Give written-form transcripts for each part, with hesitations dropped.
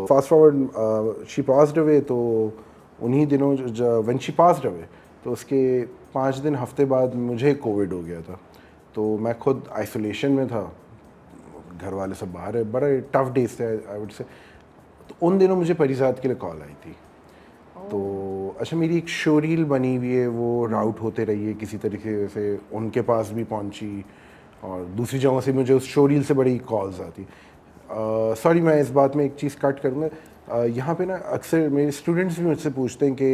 Fast forward she passed away, तो उन्हीं दिनों व्हेन शी पास्ड अवे तो उसके 5 दिन हफ्ते बाद मुझे कोविड हो गया था। तो मैं खुद आइसोलेशन में था, घर वाले सब बाहर है, बड़े टफ डेज थे आई वुड से। तो उन दिनों मुझे परिजात के लिए कॉल आई थी। तो अच्छा, मेरी एक शोरील बनी हुई है, वो राउट होते रही है किसी तरीके से, उनके पास भी पहुंची और दूसरी जगहों से मुझे उस शोरील से बड़ी कॉल्स आती। सॉरी, मैं इस बात में एक चीज़ कट करूँगा। यहाँ पे ना अक्सर मेरे स्टूडेंट्स भी मुझसे पूछते हैं कि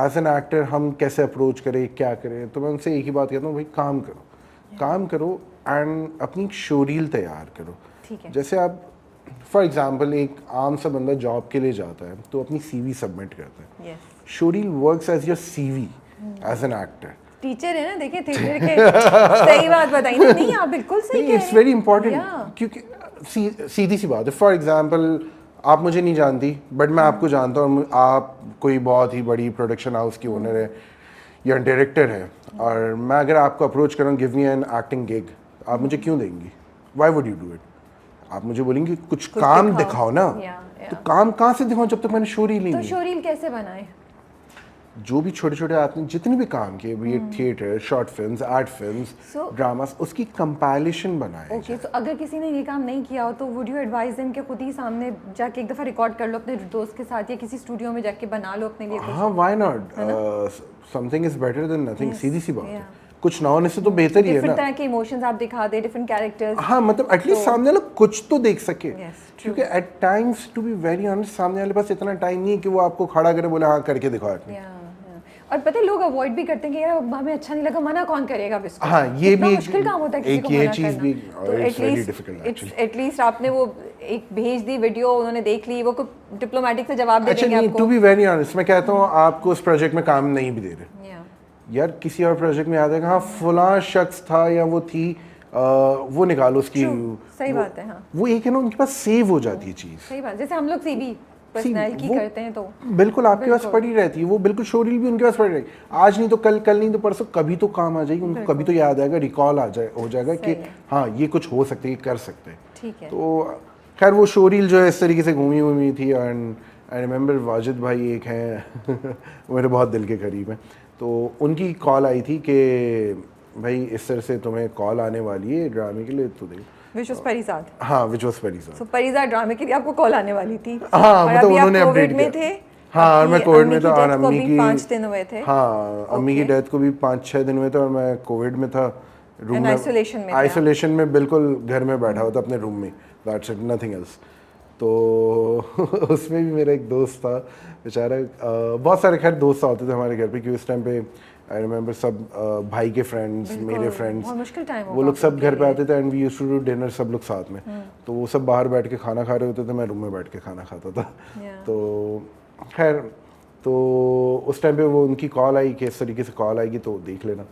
एज एन एक्टर हम कैसे अप्रोच करें, क्या करें। तो मैं उनसे एक ही बात कहता हूँ, भाई काम करो एंड अपनी शोरील तैयार करो। ठीक है। जैसे आप फॉर एग्जांपल एक आम सा बंदा जॉब के लिए जाता है तो अपनी सीवी सबमिट करता है। Showreel works as your CV as an actor. Teacher है ना, देखिए थिएटर के सही बात बताई ना। नहीं, आप बिल्कुल सही कह रहे हैं। इट्स वेरी इंपॉर्टेंट, क्योंकि सीधी सी बात है। फॉर एग्जांपल आप मुझे नहीं जानती बट मैं आपको जानता हूँ, आप कोई बहुत ही बड़ी प्रोडक्शन हाउस की ओनर है या डायरेक्टर है, और मैं अगर आपको अप्रोच करूँ, give me an acting gig, आप मुझे क्यों देंगी? Why would you do it? आप मुझे बोलेंगे कुछ काम दिखाओ ना। तो काम कहाँ से दिखाऊं जब तक मैंने शोरील नहीं। तो शोरील कैसे बनाए? जो भी छोटे छोटे आपने जितने भी काम किए, भी theatre, short films, art films, dramas, उसकी कंपाइलेशन बनाए। ओके, तो अगर किसी ने ये काम नहीं किया हो तो वुड यू एडवाइज देम कि खुद ही सामने जाके एक दफ़ा रिकॉर्ड कर लो अपने दोस्त के साथ या किसी स्टूडियो में जाके बना लो अपने लिए कुछ? हाँ, why not? Something is better than nothing. सीधी सी बात है, कुछ ना होने से तो बेहतर ही है ना। डिफरेंट तरह के इमोशंस आप दिखा दे, डिफरेंट कैरेक्टर्स। हाँ, मतलब एटलीस्ट सामने वाला कुछ तो देख सके। क्योंकि at times, to be very honest, सामने वाले पास इतना टाइम नहीं है कि वो आपको खड़ा करे, बोले हाँ करके दिखाओ। और पता है लोग अवॉइड भी करते हैं कि यार हमें अच्छा नहीं लगा, मना कौन करेगा अब इसको। हाँ, ये भी मुश्किल काम होता है किसी को मना करना। तो एटलीस्ट आपने वो एक भेज दी वीडियो, उन्होंने देख ली, वो डिप्लोमेटिक से जवाब दे देंगे आपको। टू बी वेरी ऑनेस्ट, मैं कहता हूँ आपको उस प्रोजेक्ट में काम नहीं भी दे रहे यार, किसी और प्रोजेक्ट में याद है हाँ फलां शख्स था या वो थी, वो निकालो उसकी। सही बात है। हाँ, वो एक है ना, उनके पास सेव हो जाती है चीज़। सही बात, जैसे हम लोग सीवी पर्सनैलिटी करते हैं तो बिल्कुल आपके पास पड़ी रहती है वो, बिल्कुल शोरील भी उनके पास पड़ी रहती है। आज नहीं तो कल, कल नहीं तो परसों, कभी तो काम आ जाएगी उनको, कभी तो याद आएगा, रिकॉल हो जाएगा कि हाँ ये कुछ हो सकते है, कर सकते हैं। ठीक है। तो खैर वो शोरील जो है इस तरीके से घूमी हुई थी। एंड आई रिमेंबर वाजिद भाई एक हैं वो मेरे बहुत दिल के करीब हैं। तो उनकी कॉल आई थी कि भाई इस तरह से तुम्हें कॉल आने वाली है ड्रामे के लिए, तो देखो Which was परिजात। हाँ, which was परिजात। So परिजात ड्रामे के लिए आपको कॉल आने वाली थी। हाँ, मतलब उन्होंने अपडेट में थे। हाँ, और मैं कोविड में था, और अम्मी की 5 दिन हुए थे। हाँ, अम्मी की डेथ को भी 5-6 दिन हुए थे, और मैं कोविड में था, रूम में आइसोलेशन में बिल्कुल घर में बैठा हुआ था अपने रूम में, दैट्स इट, नथिंग एल्स। तो उसमें भी मेरा एक दोस्त था बेचारा, बहुत सारे खैर दोस्त होते थे हमारे घर पे, क्योंकि उस टाइम पे आई रिमेंबर सब भाई के फ्रेंड्स, मेरे फ्रेंड्स, वो लोग सब घर पे आते थे, and we used to do dinner सब लोग साथ में। तो वो सब बाहर बैठ के खाना खा रहे होते थे, मैं रूम में बैठ के खाना खाता था। तो खैर, तो उस टाइम पे वो उनकी कॉल आई कि इस तरीके से कॉल आएगी तो देख लेना।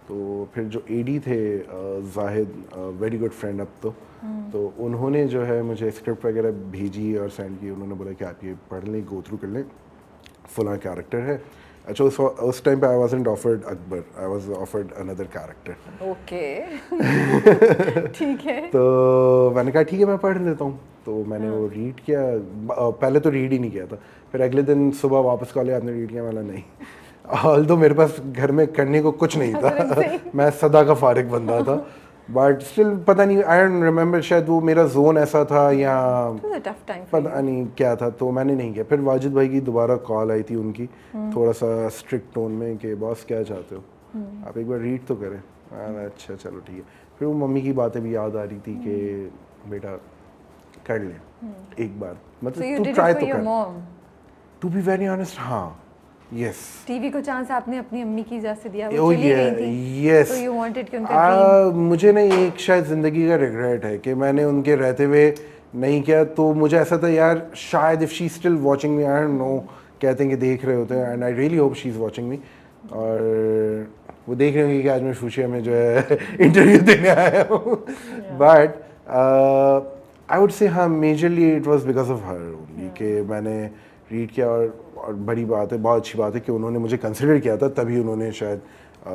तो फिर जो एडी थे जाहिद, वेरी गुड फ्रेंड अब तो उन्होंने जो है मुझे स्क्रिप्ट वगैरह भेजी और सेंड की। उन्होंने बोला कि आप ये पढ़ लें, गो थ्रू कर लें, फलां कैरेक्टर है। अच्छा, उस टाइम पे I wasn't offered Akbar, I was offered another character. Okay ठीक है। तो मैंने कहा ठीक है मैं पढ़ लेता हूँ। तो मैंने वो रीड किया, पहले तो रीड ही नहीं किया था, फिर अगले दिन सुबह वापस कॉल आपने रीड किया, मैंने नहीं, ऑल्दो मेरे पास घर में करने को कुछ नहीं था मैं सदा का फारिग बंदा था, बट स्टिल पता नहीं, आई डोंट रिमेंबर, शायद वो मेरा जोन ऐसा था या पता नहीं क्या था, तो मैंने नहीं किया। फिर वाजिद भाई की दोबारा कॉल आई थी उनकी, थोड़ा सा स्ट्रिक्ट टोन में कि बॉस क्या चाहते हो, आप एक बार रीड तो करें। अच्छा चलो ठीक है। फिर वो मम्मी की बातें भी याद आ रही थी कि बेटा कर ले एक बार, मतलब तू ट्राई तो कर। टू बी वेरी ऑनेस्ट, हाँ, यस, टीवी को चांस आपने अपनी अम्मी की वजह से दिया, वो चली गई थी, यस, तो यू वांटेड कि उनका ड्रीम। मुझे ना एक शायद ज़िंदगी का रिग्रेट है कि मैंने उनके रहते हुए नहीं किया। तो मुझे ऐसा था यार, शायद if she still watching me, I don't no, कहते हैं कि देख रहे होते हैं, and I really hope she is watching me, और वो देख रहे होंगे कि आज मैं फुशिया में जो है इंटरव्यू देने आया हूँ। बट आई वुड से हाँ, majorly it was because of her only कि मैंने रीड किया, और बड़ी बात है, बहुत अच्छी बात है कि उन्होंने मुझे कंसिडर किया था, तभी उन्होंने शायद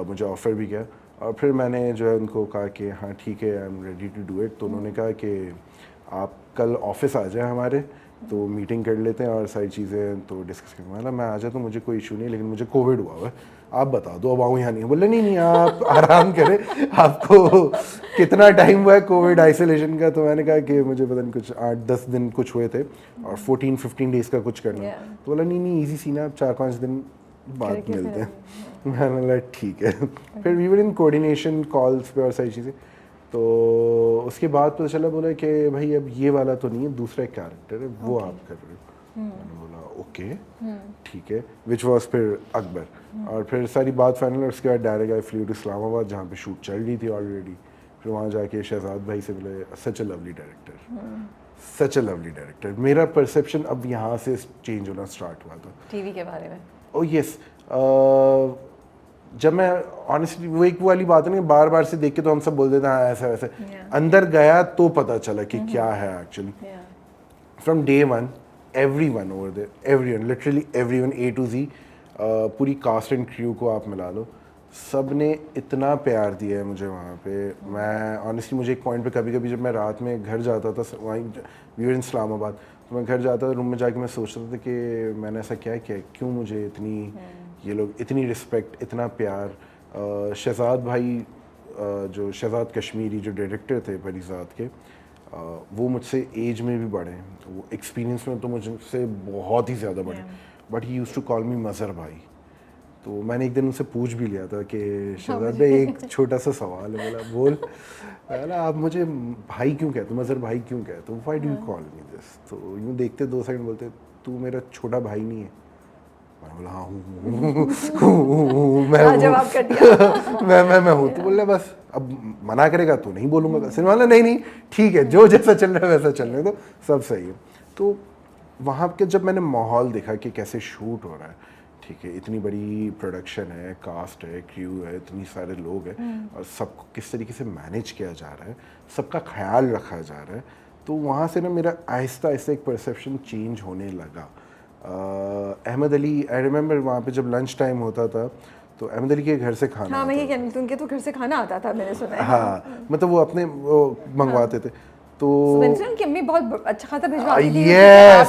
मुझे ऑफ़र भी किया। और फिर मैंने जो है उनको कहा कि हाँ ठीक है, I am ready to do it. तो उन्होंने कहा कि आप कल ऑफिस आ जाए हमारे, तो मीटिंग कर लेते हैं और सारी चीज़ें तो डिस्कस करेंगे। मतलब मैं आ जाता हूँ, मुझे कोई इशू नहीं, लेकिन मुझे कोविड हुआ हुआ है, आप बता दो अब आऊँ या नहीं। बोले नहीं आप आराम करें, आपको कितना टाइम हुआ है कोविड आइसोलेशन का? तो मैंने कहा कि मुझे पता नहीं कुछ 8-10 दिन कुछ हुए थे और 14-15 डेज़ का कुछ करना। तो बोला नहीं ईजी सी ना, 4-5 दिन बाद मिलते हैं। मैंने बोला ठीक है। फिर we were in coordination calls पे और सारी चीज़ें। तो उसके बाद पता चला, बोला कि भाई अब ये वाला तो नहीं है, दूसरा एक कैरेक्टर है वो आप कर रहे हो। मैंने बोला ओके ठीक है, विच वॉज फिर अकबर। और फिर सारी बात फाइनल, और उसके बाद direct I flew to Islamabad जहाँ पे शूट चल रही थी ऑलरेडी। फिर वहाँ जाके शहजाद भाई से बोले such a lovely director, such a lovely director. मेरा परसेप्शन अब यहाँ से चेंज होना स्टार्ट हुआ था टीवी के बारे में। ओह यस, जब मैं ऑनेस्टली वो एक वाली बात है ना, बार बार से देख के तो हम सब बोल देते हैं ऐसा वैसे, अंदर गया तो पता चला कि क्या है actually. From day one everyone over there, everyone, literally everyone A to Z, पूरी कास्ट एंड क्रू को आप मिला लो, सब ने इतना प्यार दिया है मुझे वहाँ पे। मैं ऑनेस्टली मुझे एक पॉइंट पे कभी कभी जब मैं रात में घर जाता था, वहीं वी वर इन इस्लामाबाद, तो मैं घर जाता था, रूम में जाके मैं सोचता था कि मैंने ऐसा क्या किया, क्यों मुझे इतनी ये लोग इतनी रिस्पेक्ट, इतना प्यार। शहजाद भाई जो शहजाद कश्मीरी जो डायरेक्टर थे परिजात के, वो मुझसे एज में भी बड़े हैं, वो एक्सपीरियंस में तो मुझसे बहुत ही ज़्यादा बड़े, but he used to call me Mazhar भाई। तो मैंने एक दिन उनसे पूछ भी लिया था कि शहजाद भाई एक छोटा सा सवाल है। बोला बोल। बोला आप मुझे भाई क्यों कहते हो, मज़हर भाई क्यों कहते हो, why do you call me this? तो यूँ देखते 2 सेकंड, बोलते तू मेरा छोटा भाई नहीं है। मैं बोला हाँ हूँ, मैं हूँ। तो बोल रहा बस अब मना करेगा तो नहीं बोलूँगा। सिर्फ वाला नहीं ठीक है, जो जैसा चल रहा है वैसा चलने दो, सब सही है। तो वहाँ के जब मैंने माहौल देखा कि कैसे शूट हो रहा है, ठीक है, इतनी बड़ी प्रोडक्शन है, कास्ट है, क्रू है, इतनी सारे लोग हैं, और सबको किस तरीके से मैनेज किया जा रहा है, सबका ख्याल रखा जा रहा है, तो वहाँ से ना मेरा आहिस्ता आहिस्ता एक परसेप्शन चेंज होने लगा। अहमद अली, आई रिमेंबर वहाँ पे जब लंच टाइम होता था तो अहमद अली के घर से खाना, हाँ मैं ये कहती, उनके तो घर से खाना आता था, मैंने सुना है। हाँ मतलब वो अपने वो मंगवाते थे। तो की अम्मी बहुत अच्छा खाता भिजवाती थी,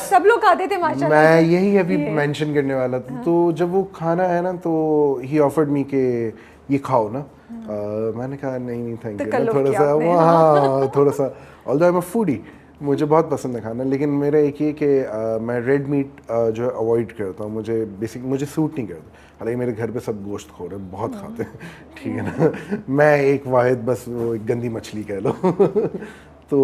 सब लोग खाते थे माशाल्लाह। मैं यही अभी मेंशन करने वाला था। तो जब वो खाना है ना, तो ही ऑफर्ड मी के ये खाओ ना। मैंने कहा नहीं थैंक यू, थोड़ा सा वहाँ थोड़ा सा, although I am a foodie, मुझे बहुत पसंद है खाना, लेकिन मेरा एक ये कि मैं रेड मीट जो है अवॉइड करता हूँ, मुझे सूट नहीं करता। हालांकि मेरे घर पे सब गोश्त खो रहे हैं, बहुत खाते हैं, ठीक है ना। मैं एक वाहिद बस वो एक गंदी मछली कह लो। तो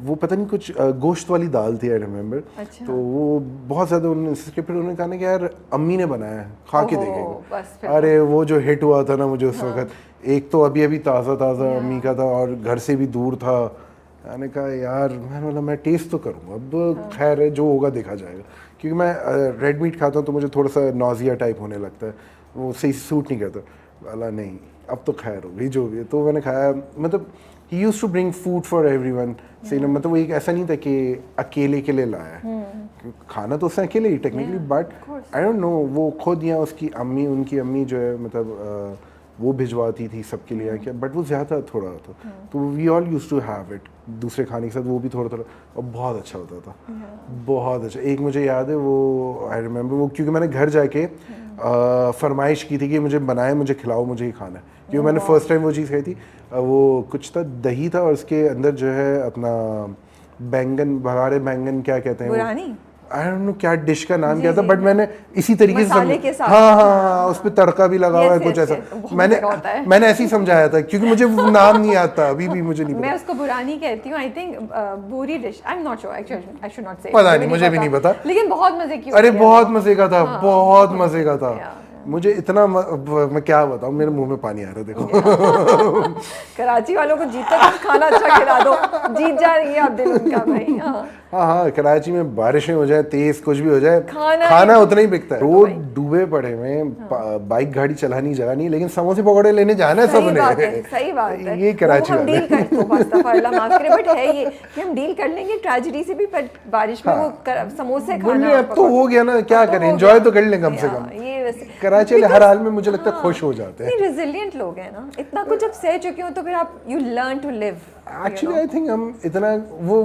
वो पता नहीं कुछ गोश्त वाली दाल थी, आई रिमेंबर। अच्छा। तो वो बहुत ज़्यादा उन्होंने फिर उन्होंने कहा ना कि यार अम्मी ने बनाया है, खा के देखेंगे। अरे वो जो हिट हुआ था ना मुझे उस वक्त, एक तो अभी ताज़ा अम्मी का था और घर से भी दूर था। मैंने कहा यार, मैंने बोला मैं टेस्ट तो करूँगा, अब खैर है जो होगा देखा जाएगा, क्योंकि मैं रेड मीट खाता हूँ तो मुझे थोड़ा सा नॉजिया टाइप होने लगता है, वो सही सूट नहीं करता। बोला नहीं अब तो खैर हो गई जो भी है। तो मैंने खाया, मतलब he used to bring food for everyone, सही ना, मतलब वो एक ऐसा नहीं था कि अकेले के लिए लाया है, खाना तो उसने अकेले ही technically, but I don't know वो खुद या उसकी अम्मी, उनकी अम्मी जो है मतलब वो भिजवाती थी सबके लिए क्या, बट वो ज़्यादा थोड़ा था। तो we all used to have it दूसरे खाने के साथ, वो भी थोड़ा और बहुत अच्छा होता था, बहुत अच्छा। एक मुझे याद है वो, आई रिमेंबर वो, क्योंकि मैंने घर जाके फरमाइश की थी कि मुझे बनाए, मुझे खिलाओ, मुझे ही खाना है, क्योंकि मैंने फर्स्ट टाइम वो चीज़ खाई थी। वो कुछ था, दही था और उसके अंदर जो है अपना बैंगन, बघाड़े बैंगन क्या कहते हैं, आई डोंट नो क्या डिश का नाम क्या था, बट मैंने इसी तरीके से हाँ उस पर तड़का भी लगा हुआ है कुछ ऐसा, मैंने ऐसे ही समझाया था, क्योंकि मुझे नाम नहीं आता, अभी भी मुझे नहीं पता। मैं उसको बुरानी कहती हूँ, आई थिंक पूरी dish, I am not sure, actually I should not से, पता नहीं, मुझे भी नहीं पता, लेकिन बहुत मजे की। अरे बहुत मजे का था, बहुत मजे का था। मुझे इतना मैं क्या बताऊं, मेरे मुंह में पानी आ रहा है देखो। कराची वालों को जीत तक खाना अच्छा खिला दो, जीत जा रही है आप दिल उनका भाई। हाँ कराची में बारिशें हो जाए, तेज कुछ भी हो जाए, खाना उतना ही बिकता है। रोड डूबे पड़े में, बाइक गाड़ी चलानी जगह नहीं, लेकिन समोसे पकौड़े लेने जाना है सबने। सही बात है, ये कराची हम डील करते हैं, माफ करें, बट है ये कि हम डील कर लेंगे ट्रेजेडी से भी, पर बारिश में वो समोसे खाना अब तो हो गया ना, क्या करें, एंजॉय तो कर लें कम से कम। कराची वाले हर हाल में मुझे लगता है खुश हो जाते हैं, रेजिलिएंट लोग हैं ना, इतना कुछ जब सह चुके हो तो फिर आप you learn to live. Actually I think हम इतना वो